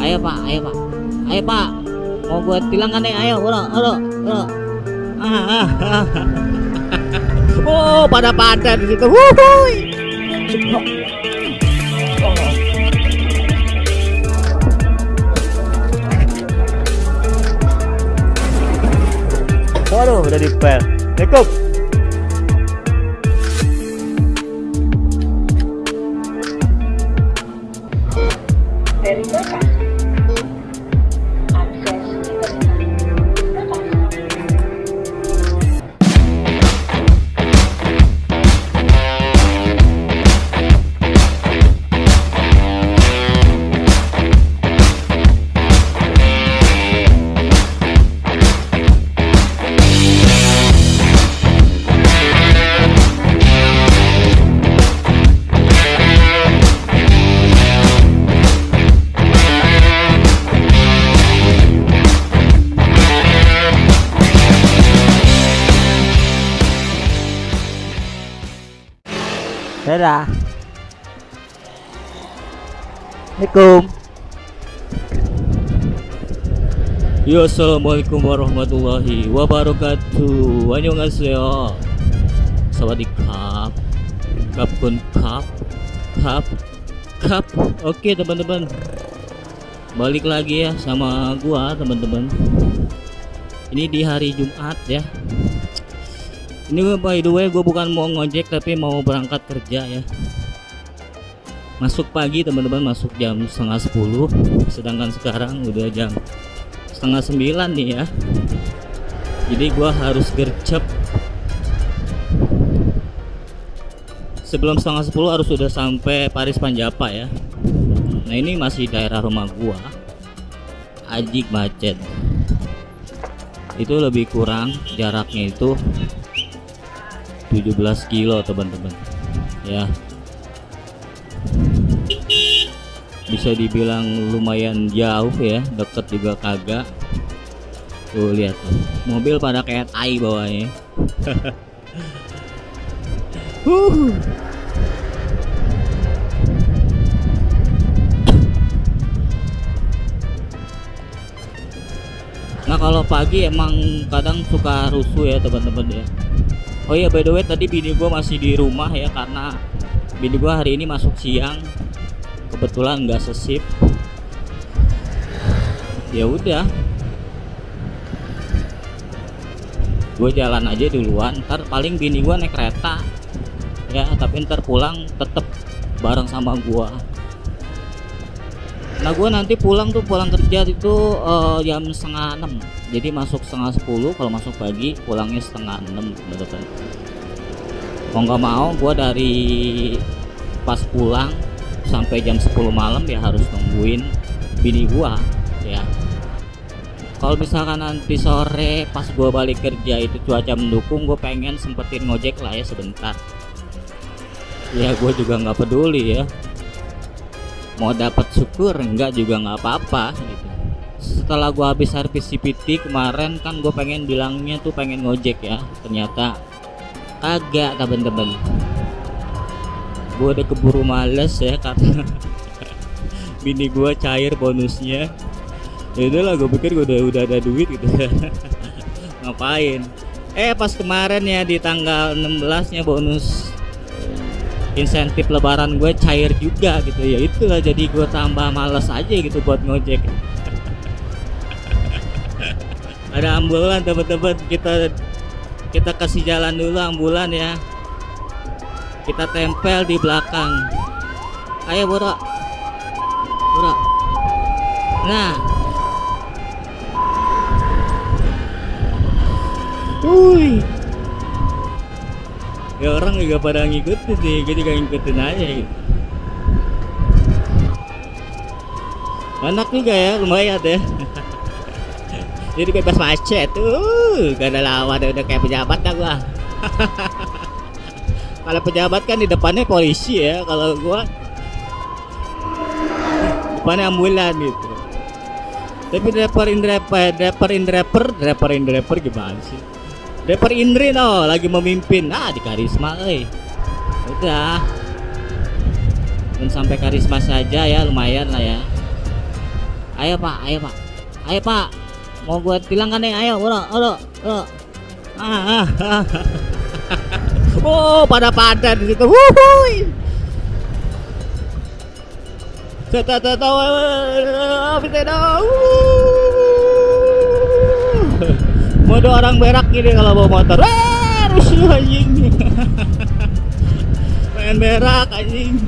Ayo pak, ayo pak, mau gue tilang kan nih, ayo, bro. Oh, pada di situ. Wuhui. Waduh, udah dipel. Cukup. Verifikasi. Akses Dadah. Assalamualaikum. Yo, assalamualaikum warahmatullahi wabarakatuh. Annyeonghaseyo. Sawadikap. Kapun kap. Oke teman-teman. Balik lagi ya sama gua teman-teman. Ini di hari Jumat ya. Ini by the way gue bukan mau ngojek tapi mau berangkat kerja ya. Masuk pagi teman-teman, masuk jam 9:30. Sedangkan sekarang udah jam 8:30 nih ya. Jadi gue harus gercep. Sebelum 9:30 harus sudah sampai Paris Panjapa ya. Nah ini masih daerah rumah gue. Ajik macet. Itu lebih kurang jaraknya itu 17 kilo teman-teman ya, bisa dibilang lumayan jauh ya, deket juga kagak. Tuh lihat tuh, mobil pada kayak tai bawahnya. Nah kalau pagi emang kadang suka rusuh ya teman-teman ya. Oh iya by the way tadi bini gue masih di rumah ya, karena bini gue hari ini masuk siang, kebetulan nggak sesip. Ya udah, gue jalan aja duluan. Ntar paling bini gue naik kereta ya, tapi ntar pulang tetep bareng sama gue. Nah gue nanti pulang kerja itu jam 5:30. Jadi masuk 9:30, kalau masuk pagi pulangnya 5:30 teman-teman. Mau nggak mau gue dari pas pulang sampai jam 10 malam ya harus nungguin bini gue ya. Kalau misalkan nanti sore pas gue balik kerja itu cuaca mendukung, gue pengen sempetin ngojek lah ya sebentar. Ya gue juga nggak peduli ya, mau dapat syukur enggak juga nggak apa-apa gitu. Setelah gua habis servis CPT kemarin kan gue pengen bilangnya tuh pengen ngojek ya, ternyata agak temen-temen. Gue udah keburu males ya karena bini gua cair bonusnya. Ya udahlah, gue pikir gue udah ada duit gitu. Ngapain? Pas kemarin ya di tanggal 16 nya bonus insentif lebaran gue cair juga gitu ya. Itulah jadi gue tambah males aja gitu buat ngojek. Ada ambulan teman-teman, kita kasih jalan dulu ambulan ya, kita tempel di belakang. Ayo bro. Nah ya orang juga pada ngikutin nih, gue juga ngikutin aja gitu. Enak juga ya, lumayan deh. Jadi bebas macet tuh, gak ada lawan, udah kayak pejabat dah gua. Kalau pejabat kan di depannya polisi ya, kalau gua depannya ambulan gitu. Tapi driver gimana sih? Driver Indri no lagi memimpin, di Karisma, udah. Dan sampai Karisma saja ya lumayan lah ya. Ayo pak, ayo pak, ayo pak, mau gue tilang kan nih, ayo udah oh pada di situ, wuhui. Mode orang berak gini kalau bawa motor, rusuh anjing. Pengen berak anjing.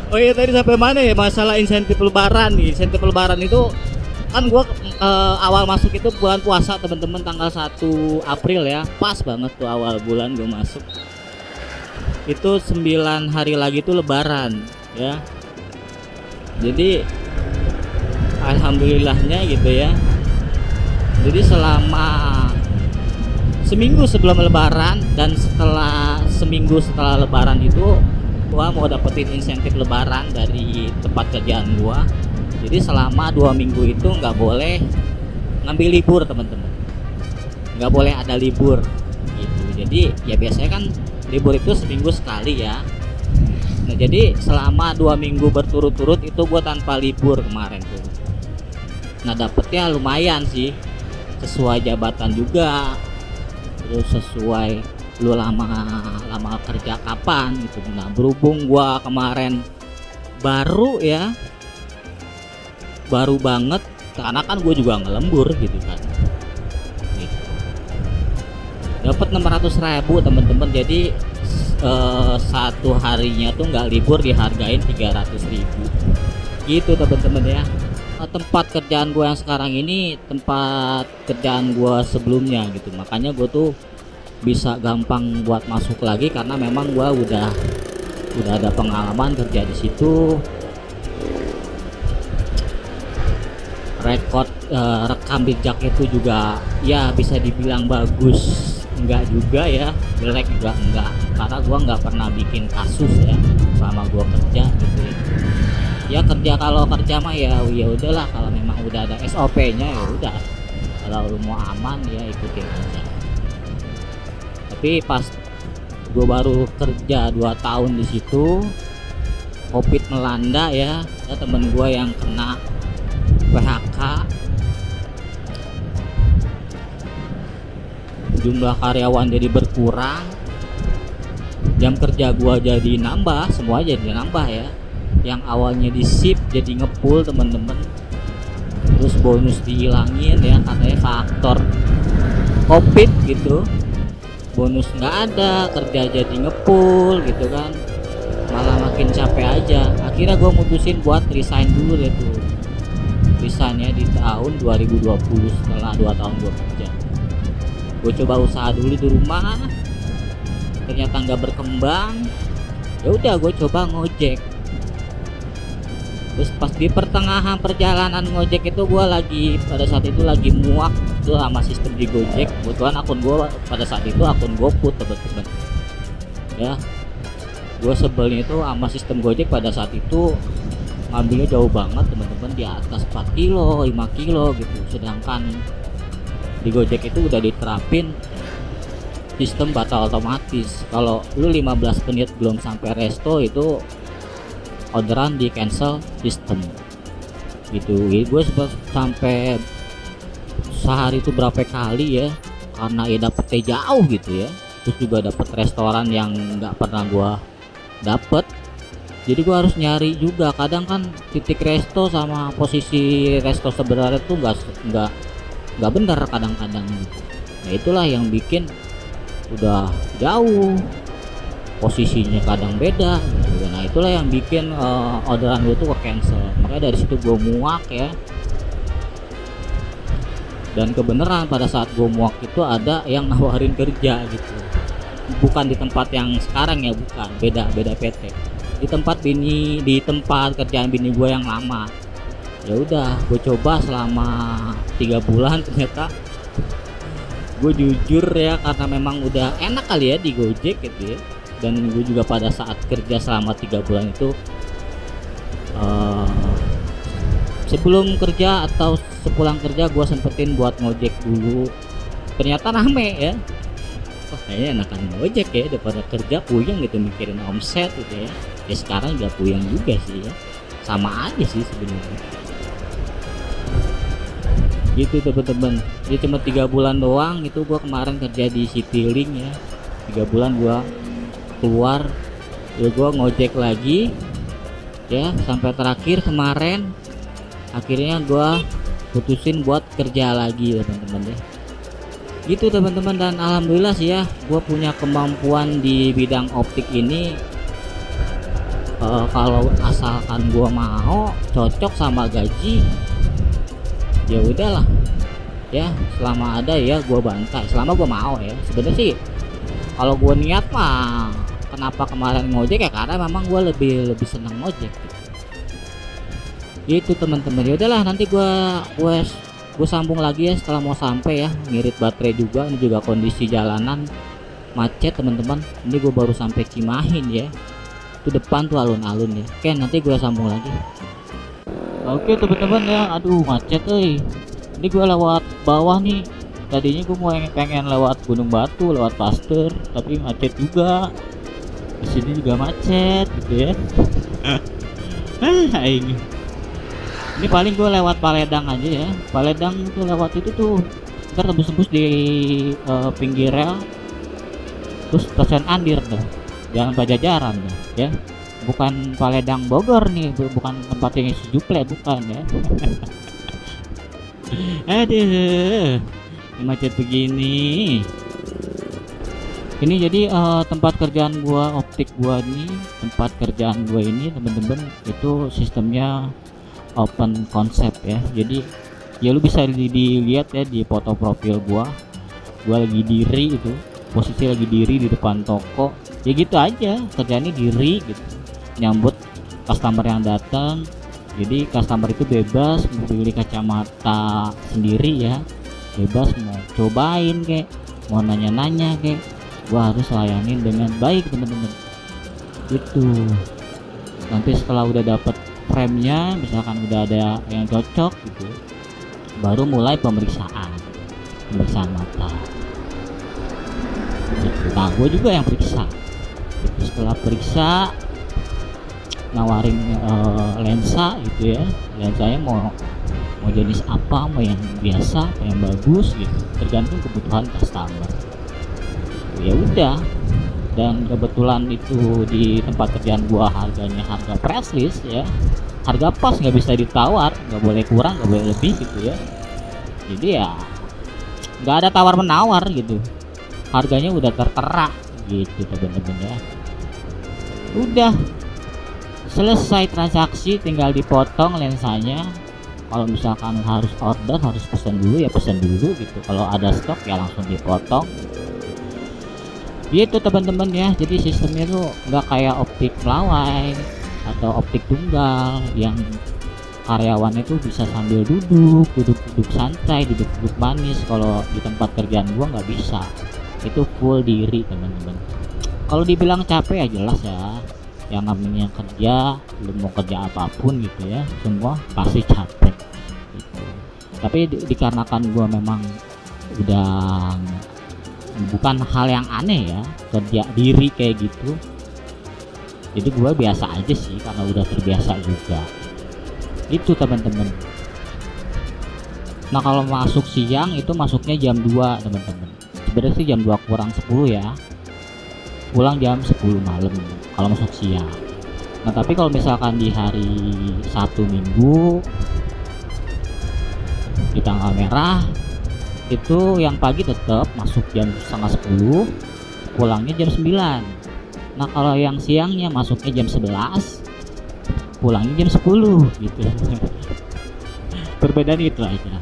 Oh iya, tadi sampai mana ya, masalah insentif lebaran nih. Insentif lebaran itu kan gua awal masuk itu bulan puasa teman-teman, tanggal 1 April ya, pas banget tuh awal bulan gua masuk. Itu 9 hari lagi tuh lebaran ya. Jadi alhamdulillahnya gitu ya. Jadi selama seminggu sebelum lebaran dan seminggu setelah lebaran itu gua mau dapetin insentif lebaran dari tempat kerjaan gua. Jadi selama 2 minggu itu nggak boleh ngambil libur teman-teman, nggak boleh ada libur gitu. Jadi ya biasanya kan libur itu seminggu sekali ya. Nah jadi selama 2 minggu berturut-turut itu gua tanpa libur kemarin tuh. Nah dapetnya lumayan sih, sesuai jabatan juga, terus sesuai lu lama kerja kapan gitu. Nah berhubung gua kemarin baru ya, baru banget, karena kan gue juga ngelembur gitu kan gitu. Dapat 600.000 temen-temen. Jadi satu harinya tuh nggak libur dihargain 300.000 gitu temen-temen ya. Tempat kerjaan gue yang sekarang ini tempat kerjaan gue sebelumnya gitu, makanya gue tuh bisa gampang buat masuk lagi karena memang gua udah ada pengalaman kerja di situ. Rekam jejak itu juga ya bisa dibilang bagus, enggak juga ya, jelek juga enggak, karena gua nggak pernah bikin kasus ya selama gua kerja gitu ya. Ya kerja, kalau kerja mah ya udahlah, kalau memang udah ada SOP-nya ya udah, kalau lu mau aman ya ikutin aja. Tapi pas gue baru kerja 2 tahun di situ, COVID melanda ya, temen gue yang kena PHK, jumlah karyawan jadi berkurang, jam kerja gue jadi nambah, semua jadi nambah ya. Yang awalnya di shift jadi ngepul temen-temen, terus bonus dihilangin ya, katanya faktor COVID gitu. Bonus nggak ada, kerja jadi ngepul gitu kan, malah makin capek aja. Akhirnya gue mutusin buat resign dulu deh tuh, resignnya di tahun 2020 setelah 2 tahun gue kerja. Gue coba usaha dulu di rumah, ternyata nggak berkembang. Ya udah gue coba ngojek. Terus pas di pertengahan perjalanan ngojek itu gue pada saat itu lagi muak tuh sama sistem di Gojek. Kebetulan akun gue pada saat itu akun GoFood teman-teman ya. Gue sebelnya itu sama sistem Gojek pada saat itu, ngambilnya jauh banget teman-teman, di atas 4 kilo 5 kilo gitu. Sedangkan di Gojek itu udah diterapin sistem batal otomatis. Kalau lu 15 menit belum sampai resto itu orderan di cancel sistem gitu. Gue sampai sehari itu berapa kali ya, karena ya dapetnya jauh gitu ya. Terus juga dapet restoran yang nggak pernah gue dapet, jadi gue harus nyari juga. Kadang kan titik resto sama posisi resto sebenarnya tuh nggak bener kadang-kadang gitu. Nah itulah yang bikin udah jauh, posisinya kadang beda gitu. Nah itulah yang bikin orderan gue tuh ke cancel. Makanya dari situ gue muak ya. Dan kebenaran pada saat gue muak itu ada yang nawarin kerja gitu, bukan di tempat yang sekarang ya, bukan, beda PT, di tempat kerjaan bini gue yang lama. Ya udah gue coba selama 3 bulan, ternyata gue jujur ya, karena memang udah enak kali ya di Gojek gitu ya. Dan gue juga pada saat kerja selama 3 bulan itu sebelum kerja atau sepulang kerja gue sempetin buat ngojek dulu. Ternyata rame ya. Wah kayaknya enakan ngojek ya daripada kerja puyeng gitu mikirin omset gitu ya. Ya sekarang juga puyeng juga sih ya. sama aja sih sebenarnya. Gitu teman-teman, dia cuma 3 bulan doang itu gua kemarin kerja di Citylink ya. 3 bulan gua keluar ya, gua ngojek lagi ya sampai terakhir kemarin akhirnya gua putusin buat kerja lagi teman-teman ya. Gitu teman-teman, dan alhamdulillah sih ya gua punya kemampuan di bidang optik ini. Kalau asalkan gua mau cocok sama gaji ya udahlah ya, selama ada ya gua bantai, selama gua mau ya. Sebenarnya sih kalau gua niat mah kenapa kemarin ngojek ya karena memang gua lebih seneng ngojek gitu. Itu teman-teman, ya udahlah nanti gua sambung lagi ya setelah mau sampai ya, ngirit baterai juga. Ini juga kondisi jalanan macet teman-teman, ini gua baru sampai Cimahin ya, itu depan tuh alun-alun ya. Oke, nanti gua sambung lagi. Oke teman-teman ya, aduh macet ini gua lewat bawah nih, tadinya gua mau pengen lewat Gunung Batu, lewat Pasteur, tapi macet juga. Di sini juga macet gitu ya. Ini paling gue lewat Paledang aja ya. Paledang tuh lewat itu tuh ntar tembus-tembus di pinggir rel, terus stasiun Andir tuh, Jalan Pajajaran tuh ya. Bukan Paledang Bogor nih, bukan tempat yang Sujuple, bukan ya. Aduh, macet begini. Ini jadi tempat kerjaan gua, optik gua nih, tempat kerjaan gua ini temen-temen itu sistemnya open concept ya. Jadi ya lu bisa dilihat ya di foto profil gua lagi diri itu, posisi lagi diri di depan toko ya, gitu aja kerjaannya, diri gitu, nyambut customer yang datang. Jadi customer itu bebas mau beli kacamata sendiri ya, bebas mau cobain kek, mau nanya-nanya kek, gua harus layanin dengan baik teman-teman. Itu nanti setelah udah dapet frame-nya, misalkan udah ada yang cocok gitu, baru mulai pemeriksaan mata gitu. Nah gue juga yang periksa gitu. Setelah periksa nawarin lensa gitu ya, lensanya mau jenis apa, mau yang biasa apa yang bagus gitu, tergantung kebutuhan customer. Ya udah, dan kebetulan itu di tempat kerjaan gua harganya harga press list ya, harga pas, nggak bisa ditawar, nggak boleh kurang, nggak boleh lebih gitu ya. Jadi ya nggak ada tawar menawar gitu, harganya udah tertera gitu teman-teman ya. Udah selesai transaksi, tinggal dipotong lensanya. Kalau misalkan harus order, harus pesan dulu ya pesan dulu gitu, kalau ada stok ya langsung dipotong gitu teman-teman ya. Jadi sistemnya tuh nggak kayak optik melawai atau optik tunggal yang karyawannya tuh bisa sambil duduk santai, duduk manis. Kalau di tempat kerjaan gua nggak bisa, itu full diri teman-teman. Kalau dibilang capek ya jelas ya, yang namanya kerja, lu mau kerja apapun gitu ya, semua pasti capek gitu. Tapi dikarenakan gua memang udah bukan hal yang aneh ya kerja diri kayak gitu, jadi gua biasa aja sih karena udah terbiasa juga itu teman-teman. Nah kalau masuk siang itu masuknya jam 2 teman-teman, sebenarnya sih jam 2 kurang 10 ya, pulang jam 10 malam kalau masuk siang. Nah tapi kalau misalkan di hari Sabtu Minggu di tanggal merah itu yang pagi tetap masuk jam setengah 10, pulangnya jam 9. Nah kalau yang siangnya masuknya jam 11, pulangnya jam 10 gitu. Perbedaan itu aja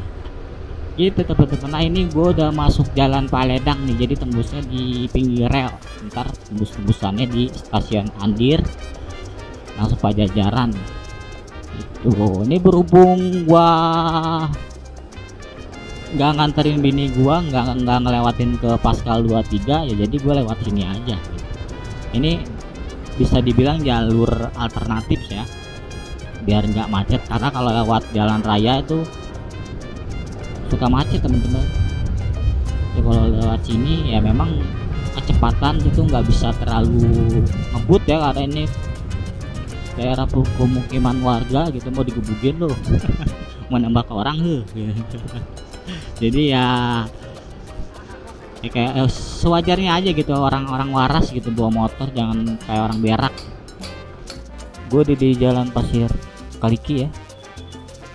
gitu teman-teman. Nah ini gue udah masuk jalan Paledang nih, jadi tembusnya di pinggir rel, ntar tembus-tembusannya di stasiun Andir langsung Pajajaran itu. Ini berhubung gua nggak nganterin bini gua, nggak ngelewatin ke Pascal 23 ya, jadi gua lewat sini aja gitu. Ini bisa dibilang jalur alternatif ya, biar nggak macet, karena kalau lewat jalan raya itu suka macet teman-teman. Jadi kalau lewat sini ya memang kecepatan itu nggak bisa terlalu ngebut ya, karena ini daerah pemukiman warga gitu mau digebukin loh. Mau nembak ke orang gitu. Jadi ya kayak sewajarnya aja gitu, orang-orang waras gitu bawa motor, jangan kayak orang berak. Gue di jalan Pasir Kaliki ya.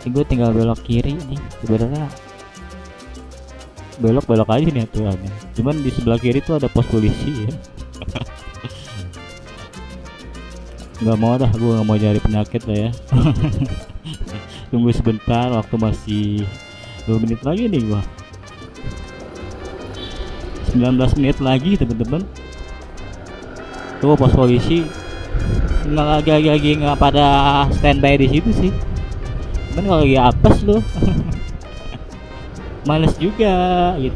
Gue tinggal belok kiri nih, sebenarnya belok aja nih aturannya. Cuman di sebelah kiri tuh ada pos polisi ya. Nggak mau dah, gue nggak mau cari penyakit lah ya. Tunggu sebentar, waktu masih 2 menit lagi nih gua. 19 menit lagi teman-teman. Tuh pos polisi nggak lagi nggak pada standby di situ sih. Cuman kalau lagi apes loh. Males juga gitu.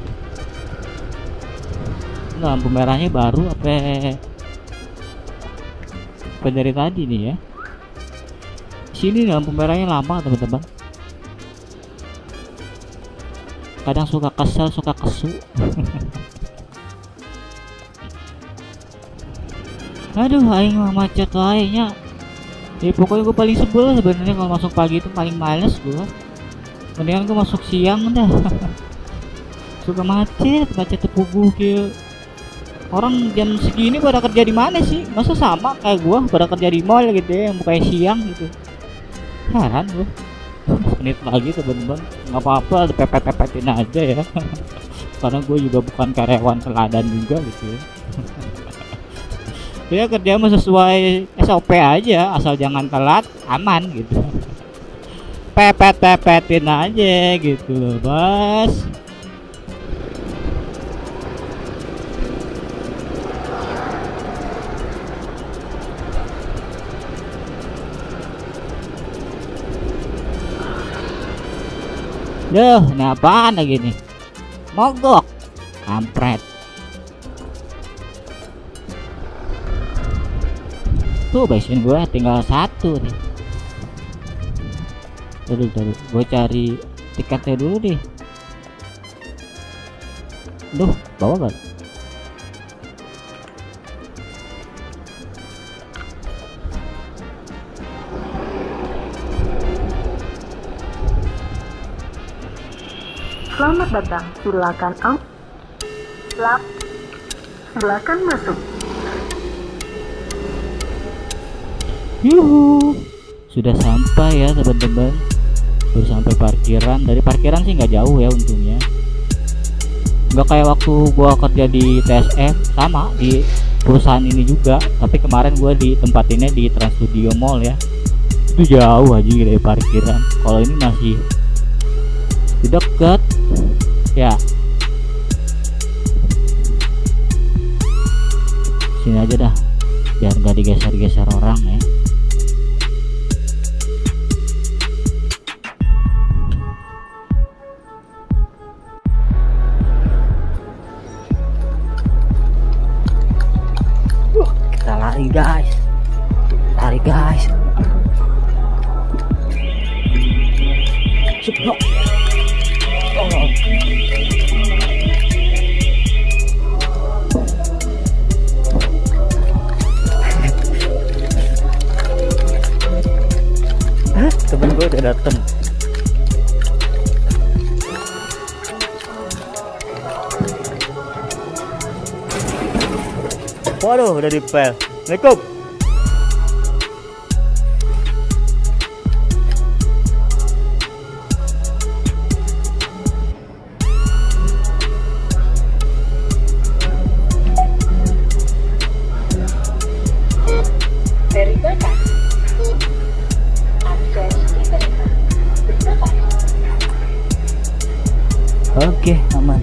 Lampu merahnya baru apa dari tadi nih ya. Sini lampu merahnya lama teman-teman. Kadang suka kesel, suka kesu. Aduh, aing mah macet lainnya. Ya pokoknya gue paling sebel sebenarnya kalau masuk pagi itu paling males gue. Mendingan gue masuk siang dah. Suka macet tepugu gitu. Orang jam segini pada kerja di mana sih? Masa sama kayak gua pada kerja di mall gitu ya, yang bukannya siang gitu. Heran gua. Menit lagi teman-teman, nggak apa-apa, pepet-pepetin aja ya. Karena gue juga bukan karyawan teladan juga gitu ya. Ya kerja mah sesuai SOP aja, asal jangan telat, aman gitu. Pepet-pepetin aja gitu loh, Bos. Duh, ini apaan lagi nih? Mogok, kampret. Tuh bensin gue tinggal 1 nih. Tadi gue cari tiketnya dulu deh. Duh, bawa gak? Selamat datang, silakan masuk. Yuhu, sudah sampai ya teman-teman. Baru sampai parkiran. Dari parkiran sih nggak jauh ya untungnya. Nggak kayak waktu gua kerja di TSF, sama di perusahaan ini juga. Tapi kemarin gua di tempat ini di Trans Studio Mall ya. Itu jauh aja dari parkiran. Kalau ini masih dekat ya. Sini aja dah biar nggak digeser-geser orang ya. Kita lari guys, ceplok. Temen gue udah dateng. Waduh, udah dipel. Assalamualaikum. Oke, aman.